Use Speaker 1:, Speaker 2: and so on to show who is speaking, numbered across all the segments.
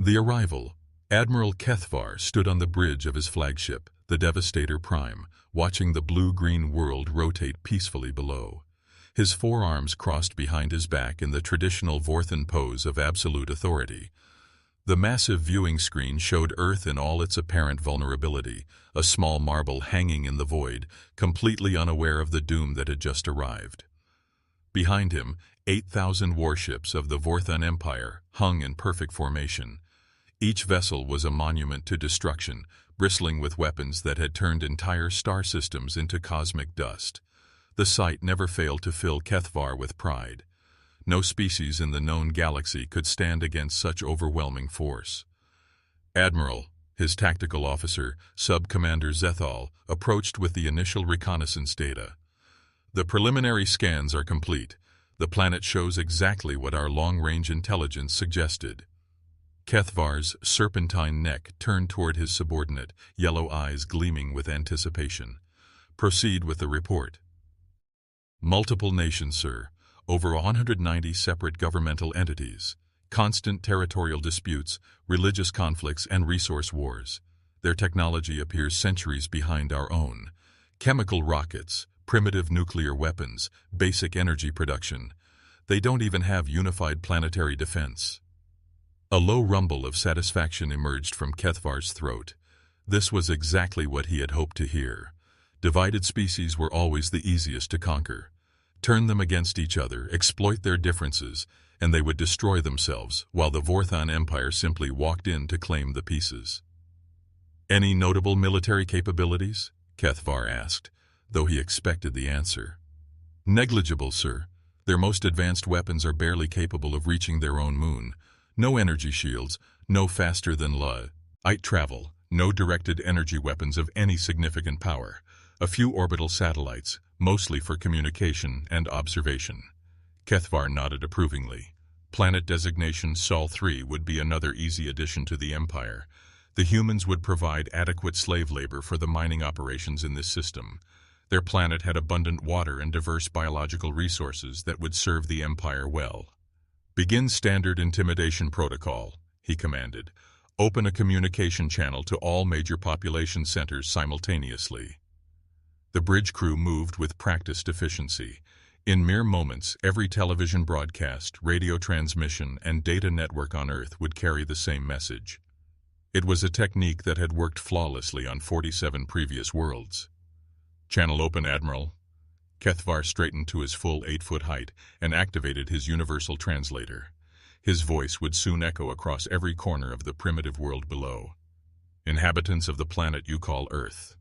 Speaker 1: The arrival. Admiral Kethvar stood on the bridge of his flagship, the Devastator Prime, watching the blue-green world rotate peacefully below. His forearms crossed behind his back in the traditional Vorthan pose of absolute authority. The massive viewing screen showed Earth in all its apparent vulnerability, a small marble hanging in the void, completely unaware of the doom that had just arrived. Behind him, 8,000 warships of the Vorthan Empire hung in perfect formation. Each vessel was a monument to destruction, bristling with weapons that had turned entire star systems into cosmic dust. The sight never failed to fill Kethvar with pride. No species in the known galaxy could stand against such overwhelming force. Admiral, his tactical officer, Sub-Commander Zethal, approached with the initial reconnaissance data. The preliminary scans are complete. The planet shows exactly what our long-range intelligence suggested. Kethvar's serpentine neck turned toward his subordinate, yellow eyes gleaming with anticipation. Proceed with the report. Multiple nations, sir. Over 190 separate governmental entities. Constant territorial disputes, religious conflicts, and resource wars. Their technology appears centuries behind our own. Chemical rockets, primitive nuclear weapons, basic energy production. They don't even have unified planetary defense. A low rumble of satisfaction emerged from Kethvar's throat. This was exactly what he had hoped to hear. Divided species were always the easiest to conquer. Turn them against each other, exploit their differences, and they would destroy themselves, while the Vorthan Empire simply walked in to claim the pieces. Any notable military capabilities? Kethvar asked, though he expected the answer. Negligible, sir. Their most advanced weapons are barely capable of reaching their own moon. No energy shields, no faster than light travel, no directed energy weapons of any significant power. A few orbital satellites, mostly for communication and observation. Kethvar nodded approvingly. Planet designation Sol 3 would be another easy addition to the Empire. The humans would provide adequate slave labor for the mining operations in this system. Their planet had abundant water and diverse biological resources that would serve the Empire well. Begin standard intimidation protocol, he commanded. Open a communication channel to all major population centers simultaneously. The bridge crew moved with practiced efficiency. In mere moments, every television broadcast, radio transmission, and data network on Earth would carry the same message. It was a technique that had worked flawlessly on 47 previous worlds. Channel open, Admiral. Kethvar straightened to his full 8-foot height and activated his universal translator. His voice would soon echo across every corner of the primitive world below. Inhabitants of the planet you call Earth.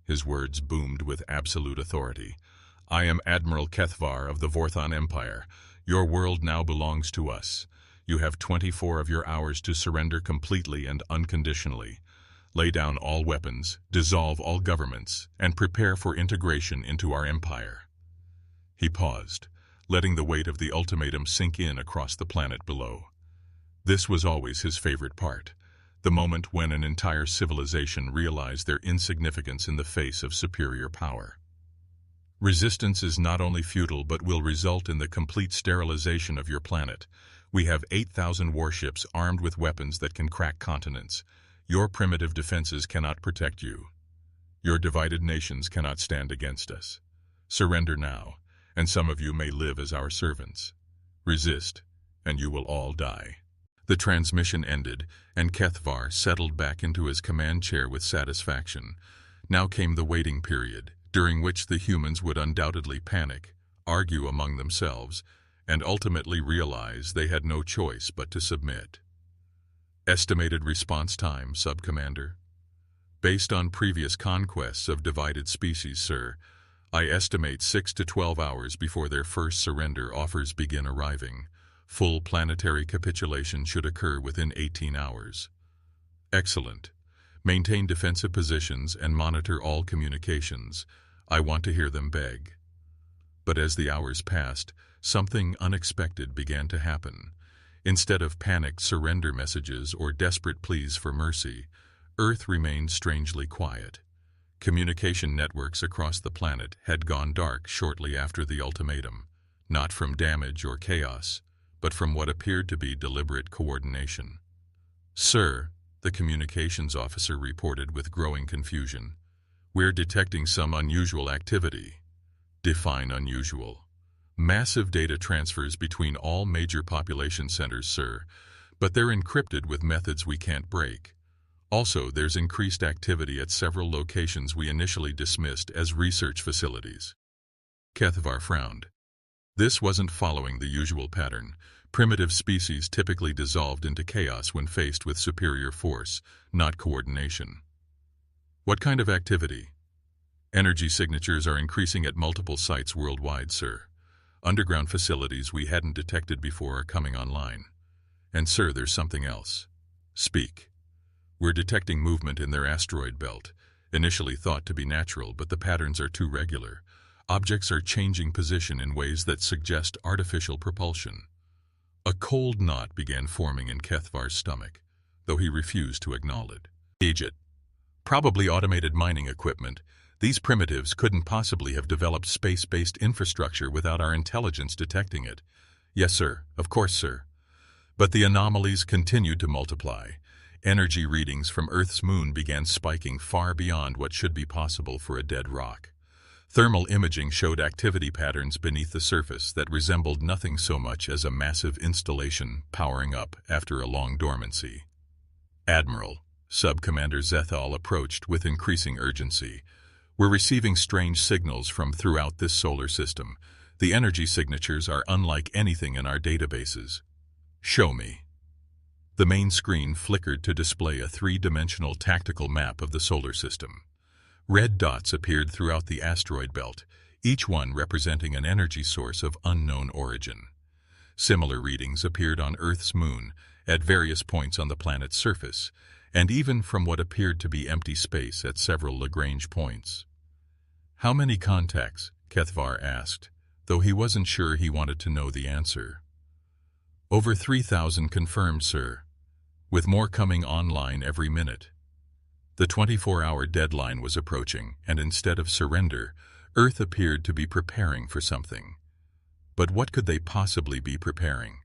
Speaker 1: His words boomed with absolute authority. I am Admiral Kethvar of the Vorthan Empire. Your world now belongs to us. You have 24 of your hours to surrender completely and unconditionally. Lay down all weapons, dissolve all governments, and prepare for integration into our empire. He paused, letting the weight of the ultimatum sink in across the planet below. This was always his favorite part, the moment when an entire civilization realized their insignificance in the face of superior power. Resistance is not only futile but will result in the complete sterilization of your planet. We have 8,000 warships armed with weapons that can crack continents. Your primitive defenses cannot protect you. Your divided nations cannot stand against us. Surrender now, and some of you may live as our servants. Resist, and you will all die. The transmission ended, and Kethvar settled back into his command chair with satisfaction. Now came the waiting period, during which the humans would undoubtedly panic, argue among themselves, and ultimately realize they had no choice but to submit. Estimated response time, Sub-Commander. Based on previous conquests of divided species, sir, I estimate 6 to 12 hours before their first surrender offers begin arriving. Full planetary capitulation should occur within 18 hours. Excellent. Maintain defensive positions and monitor all communications. I want to hear them beg. But as the hours passed, something unexpected began to happen. Instead of panicked surrender messages or desperate pleas for mercy, Earth remained strangely quiet. Communication networks across the planet had gone dark shortly after the ultimatum, not from damage or chaos, but from what appeared to be deliberate coordination. Sir, the communications officer reported with growing confusion. We're detecting some unusual activity. Define unusual. Massive data transfers between all major population centers, sir, but they're encrypted with methods we can't break. Also, there's increased activity at several locations we initially dismissed as research facilities. Kethvar frowned. This wasn't following the usual pattern. Primitive species typically dissolved into chaos when faced with superior force, not coordination. What kind of activity? Energy signatures are increasing at multiple sites worldwide, sir. Underground facilities we hadn't detected before are coming online. And sir, there's something else. Speak. We're detecting movement in their asteroid belt, initially thought to be natural, but the patterns are too regular. Objects are changing position in ways that suggest artificial propulsion. A cold knot began forming in Kethvar's stomach, though he refused to acknowledge it. Probably automated mining equipment. These primitives couldn't possibly have developed space-based infrastructure without our intelligence detecting it. Yes, sir. Of course, sir. But the anomalies continued to multiply. Energy readings from Earth's moon began spiking far beyond what should be possible for a dead rock. Thermal imaging showed activity patterns beneath the surface that resembled nothing so much as a massive installation powering up after a long dormancy. Admiral, Sub-Commander Zethal approached with increasing urgency. We're receiving strange signals from throughout this solar system. The energy signatures are unlike anything in our databases. Show me. The main screen flickered to display a three-dimensional tactical map of the solar system. Red dots appeared throughout the asteroid belt, each one representing an energy source of unknown origin. Similar readings appeared on Earth's moon, at various points on the planet's surface, and even from what appeared to be empty space at several Lagrange points. How many contacts? Kethvar asked, though he wasn't sure he wanted to know the answer. Over 3,000 confirmed, sir, with more coming online every minute. The 24-hour deadline was approaching, and instead of surrender, Earth appeared to be preparing for something. But what could they possibly be preparing?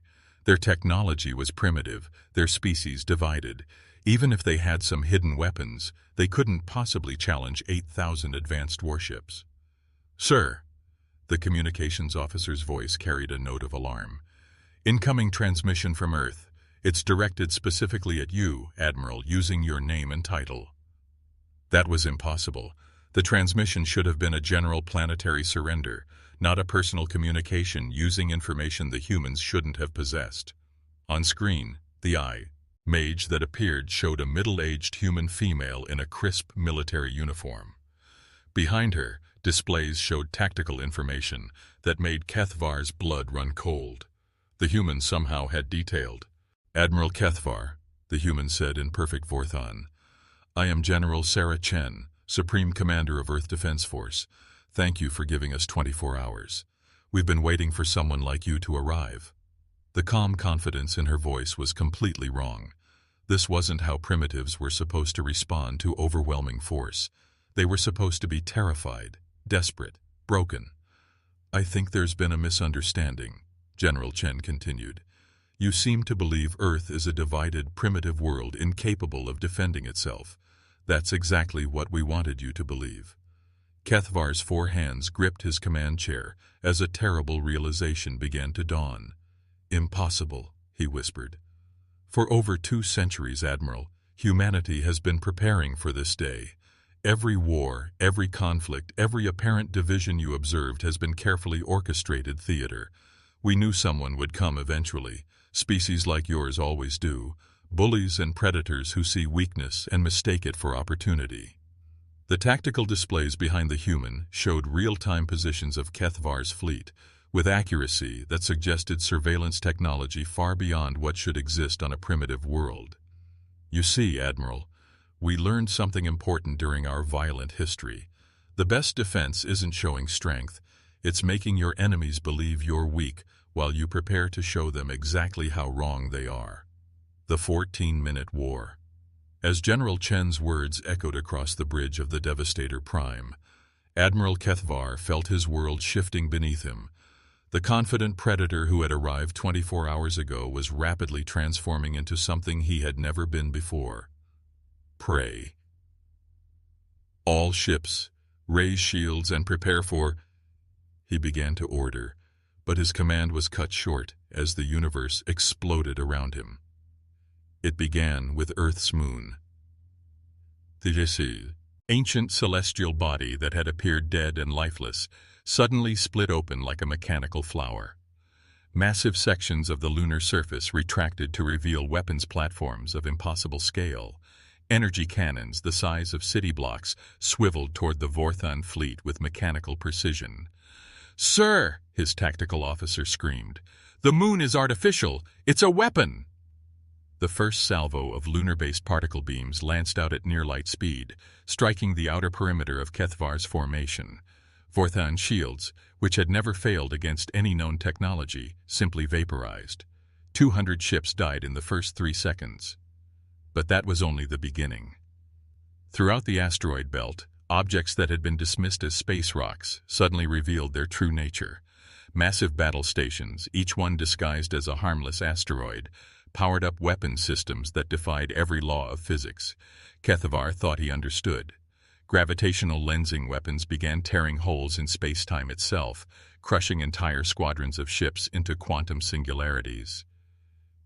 Speaker 1: Their technology was primitive, their species divided. Even if they had some hidden weapons, they couldn't possibly challenge 8,000 advanced warships. Sir, the communications officer's voice carried a note of alarm. Incoming transmission from Earth. It's directed specifically at you, Admiral, using your name and title. That was impossible. The transmission should have been a general planetary surrender, not a personal communication using information the humans shouldn't have possessed. On screen, the image that appeared showed a middle-aged human female in a crisp military uniform. Behind her, displays showed tactical information that made Kethvar's blood run cold. The human somehow had detailed. Admiral Kethvar, the human said in perfect Vorthon. I am General Sarah Chen, Supreme Commander of Earth Defense Force. Thank you for giving us 24 hours. We've been waiting for someone like you to arrive. The calm confidence in her voice was completely wrong. This wasn't how primitives were supposed to respond to overwhelming force. They were supposed to be terrified, desperate, broken. I think there's been a misunderstanding, General Chen continued. You seem to believe Earth is a divided, primitive world incapable of defending itself. That's exactly what we wanted you to believe. Kethvar's 4 hands gripped his command chair as a terrible realization began to dawn. Impossible, he whispered. For over 2 centuries, Admiral, humanity has been preparing for this day. Every war, every conflict, every apparent division you observed has been carefully orchestrated theater. We knew someone would come eventually. Species like yours always do. Bullies and predators who see weakness and mistake it for opportunity. The tactical displays behind the human showed real-time positions of Kethvar's fleet, with accuracy that suggested surveillance technology far beyond what should exist on a primitive world. You see, Admiral, we learned something important during our violent history. The best defense isn't showing strength, it's making your enemies believe you're weak while you prepare to show them exactly how wrong they are. The 14-minute war. As General Chen's words echoed across the bridge of the Devastator Prime, Admiral Kethvar felt his world shifting beneath him. The confident predator who had arrived 24 hours ago was rapidly transforming into something he had never been before. Prey. All ships, raise shields and prepare for... He began to order, but his command was cut short as the universe exploded around him. It began with Earth's moon. The ancient celestial body that had appeared dead and lifeless suddenly split open like a mechanical flower. Massive sections of the lunar surface retracted to reveal weapons platforms of impossible scale. Energy cannons the size of city blocks swiveled toward the Vorthon fleet with mechanical precision. "Sir," his tactical officer screamed, "the moon is artificial! It's a weapon!" The first salvo of lunar-based particle beams lanced out at near-light speed, striking the outer perimeter of Kethvar's formation. Vorthon shields, which had never failed against any known technology, simply vaporized. 200 ships died in the first 3 seconds. But that was only the beginning. Throughout the asteroid belt, objects that had been dismissed as space rocks suddenly revealed their true nature. Massive battle stations, each one disguised as a harmless asteroid, powered up weapon systems that defied every law of physics. Kethvar thought he understood. Gravitational lensing weapons began tearing holes in space-time itself, crushing entire squadrons of ships into quantum singularities.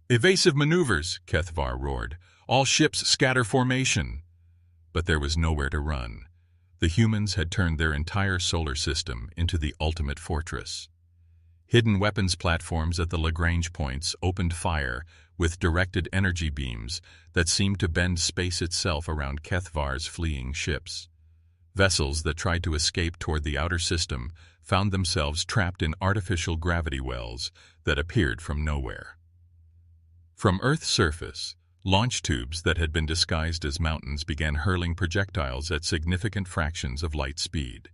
Speaker 1: "Evasive maneuvers!" Kethvar roared. "All ships scatter formation!" But there was nowhere to run. The humans had turned their entire solar system into the ultimate fortress. Hidden weapons platforms at the Lagrange points opened fire with directed energy beams that seemed to bend space itself around Kethvar's fleeing ships. Vessels that tried to escape toward the outer system found themselves trapped in artificial gravity wells that appeared from nowhere. From Earth's surface, launch tubes that had been disguised as mountains began hurling projectiles at significant fractions of light speed.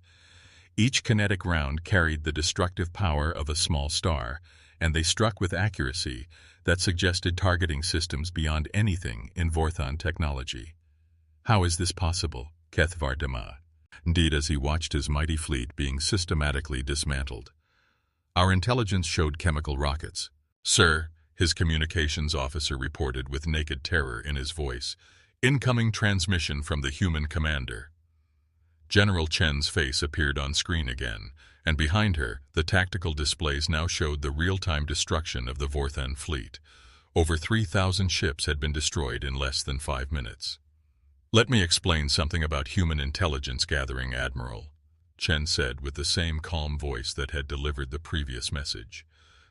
Speaker 1: Each kinetic round carried the destructive power of a small star, and they struck with accuracy that suggested targeting systems beyond anything in Vorthon technology. "How is this possible?" Kethvar demanded. Indeed, as he watched his mighty fleet being systematically dismantled. "Our intelligence showed chemical rockets." "Sir," his communications officer reported with naked terror in his voice, "incoming transmission from the human commander." General Chen's face appeared on screen again, and behind her, the tactical displays now showed the real-time destruction of the Vorthon fleet. Over 3,000 ships had been destroyed in less than 5 minutes. "Let me explain something about human intelligence gathering, Admiral," Chen said with the same calm voice that had delivered the previous message.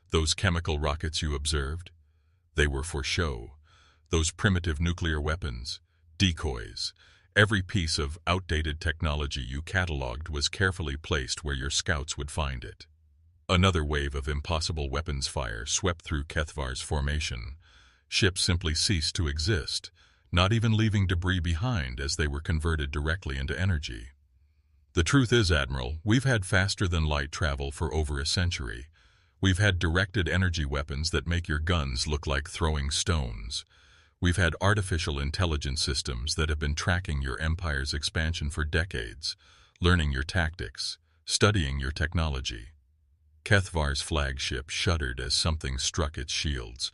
Speaker 1: "Those chemical rockets you observed? They were for show. Those primitive nuclear weapons, decoys. Every piece of outdated technology you cataloged was carefully placed where your scouts would find it." Another wave of impossible weapons fire swept through Kethvar's formation. Ships simply ceased to exist, not even leaving debris behind as they were converted directly into energy. "The truth is, Admiral, we've had faster-than-light travel for over a century. We've had directed energy weapons that make your guns look like throwing stones. We've had artificial intelligence systems that have been tracking your empire's expansion for decades, learning your tactics, studying your technology." Kethvar's flagship shuddered as something struck its shields.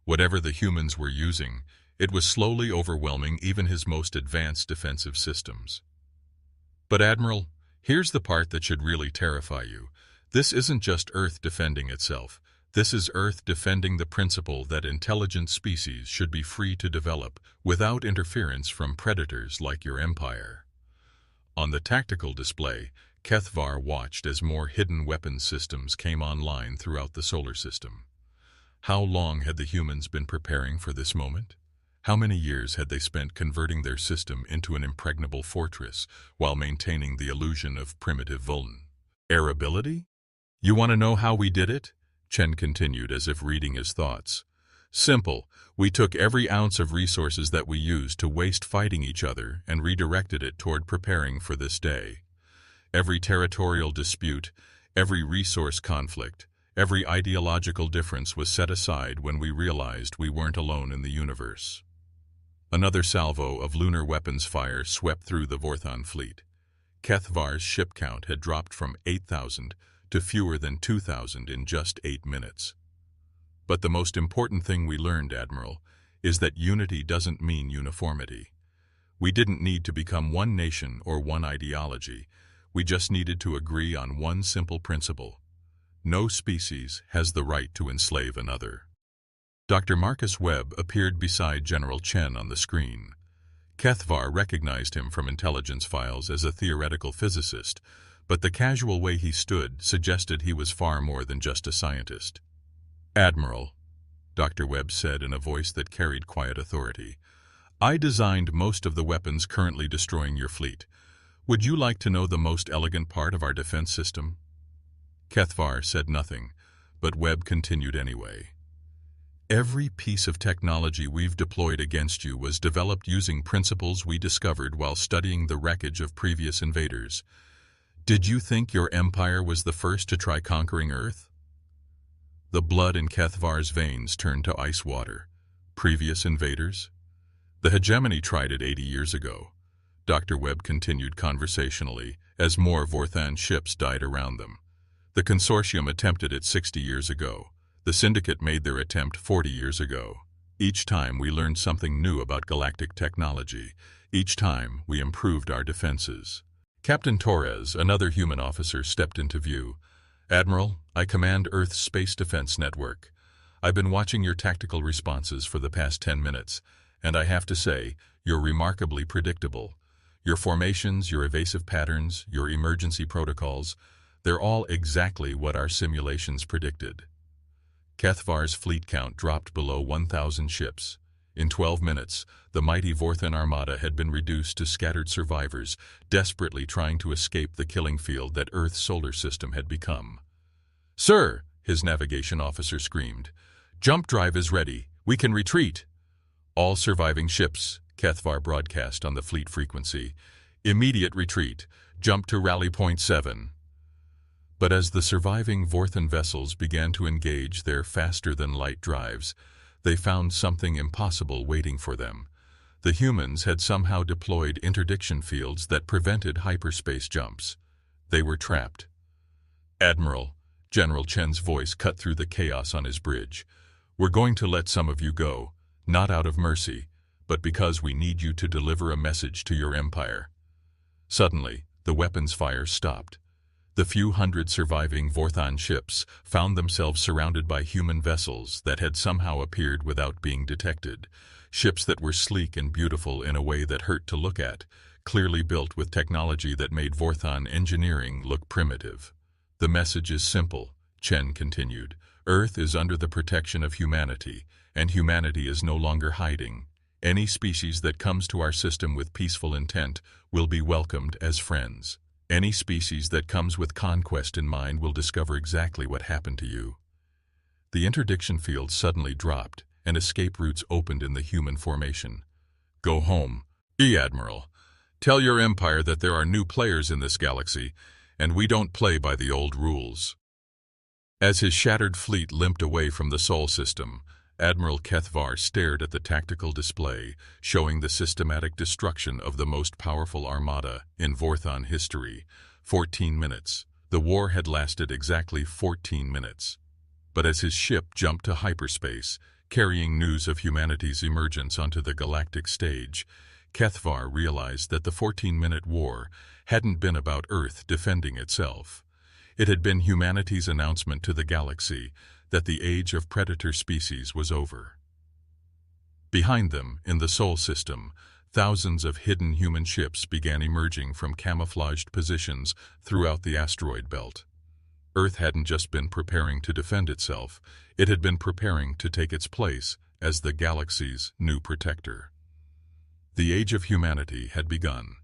Speaker 1: Whatever the humans were using, it was slowly overwhelming even his most advanced defensive systems. "But Admiral, here's the part that should really terrify you. This isn't just Earth defending itself. This is Earth defending the principle that intelligent species should be free to develop without interference from predators like your empire." On the tactical display, Kethvar watched as more hidden weapons systems came online throughout the solar system. How long had the humans been preparing for this moment? How many years had they spent converting their system into an impregnable fortress while maintaining the illusion of primitive vulnerability? "You want to know how we did it?" Chen continued as if reading his thoughts. "Simple. We took every ounce of resources that we used to waste fighting each other and redirected it toward preparing for this day. Every territorial dispute, every resource conflict, every ideological difference was set aside when we realized we weren't alone in the universe." Another salvo of lunar weapons fire swept through the Vorthon fleet. Kethvar's ship count had dropped from 8,000 to fewer than 2,000 in just 8 minutes. But the most important thing we learned, Admiral, is that unity doesn't mean uniformity. We didn't need to become one nation or one ideology. We just needed to agree on one simple principle. No species has the right to enslave another. Dr. Marcus Webb appeared beside General Chen on the screen. Kethvar recognized him from intelligence files as a theoretical physicist, but the casual way he stood suggested he was far more than just a scientist. "Admiral," Dr. Webb said in a voice that carried quiet authority, "I designed most of the weapons currently destroying your fleet. Would you like to know the most elegant part of our defense system?" Kethvar said nothing, but Webb continued anyway. "Every piece of technology we've deployed against you was developed using principles we discovered while studying the wreckage of previous invaders. Did you think your empire was the first to try conquering Earth?" The blood in Kethvar's veins turned to ice water. Previous invaders? The hegemony tried it 80 years ago. Dr. Webb continued conversationally as more Vorthan ships died around them. The consortium attempted it 60 years ago. The Syndicate made their attempt 40 years ago. Each time we learned something new about galactic technology. Each time we improved our defenses. Captain Torres, another human officer, stepped into view. "Admiral, I command Earth's Space Defense Network. I've been watching your tactical responses for the past 10 minutes, and I have to say, you're remarkably predictable. Your formations, your evasive patterns, your emergency protocols, they're all exactly what our simulations predicted." Kethvar's fleet count dropped below 1,000 ships. In 12 minutes, the mighty Vorthan Armada had been reduced to scattered survivors, desperately trying to escape the killing field that Earth's solar system had become. "Sir," his navigation officer screamed, "jump drive is ready. We can retreat." "All surviving ships," Kethvar broadcast on the fleet frequency. "Immediate retreat. Jump to rally point 7. But as the surviving Vorthan vessels began to engage their faster-than-light drives, they found something impossible waiting for them. The humans had somehow deployed interdiction fields that prevented hyperspace jumps. They were trapped. "Admiral," General Chen's voice cut through the chaos on his bridge, "we're going to let some of you go, not out of mercy, but because we need you to deliver a message to your empire." Suddenly, the weapons fire stopped. The few hundred surviving Vorthan ships found themselves surrounded by human vessels that had somehow appeared without being detected. Ships that were sleek and beautiful in a way that hurt to look at, clearly built with technology that made Vorthan engineering look primitive. "The message is simple," Chen continued. "Earth is under the protection of humanity, and humanity is no longer hiding. Any species that comes to our system with peaceful intent will be welcomed as friends. Any species that comes with conquest in mind will discover exactly what happened to you." The interdiction field suddenly dropped, and escape routes opened in the human formation. "Go home, Admiral. Tell your empire that there are new players in this galaxy, and we don't play by the old rules." As his shattered fleet limped away from the Sol system, Admiral Kethvar stared at the tactical display, showing the systematic destruction of the most powerful armada in Vorthan history. 14 minutes. The war had lasted exactly 14 minutes. But as his ship jumped to hyperspace, carrying news of humanity's emergence onto the galactic stage, Kethvar realized that the 14-minute war hadn't been about Earth defending itself. It had been humanity's announcement to the galaxy that the age of predator species was over. Behind them, in the Sol system, thousands of hidden human ships began emerging from camouflaged positions throughout the asteroid belt. Earth hadn't just been preparing to defend itself, it had been preparing to take its place as the galaxy's new protector. The age of humanity had begun.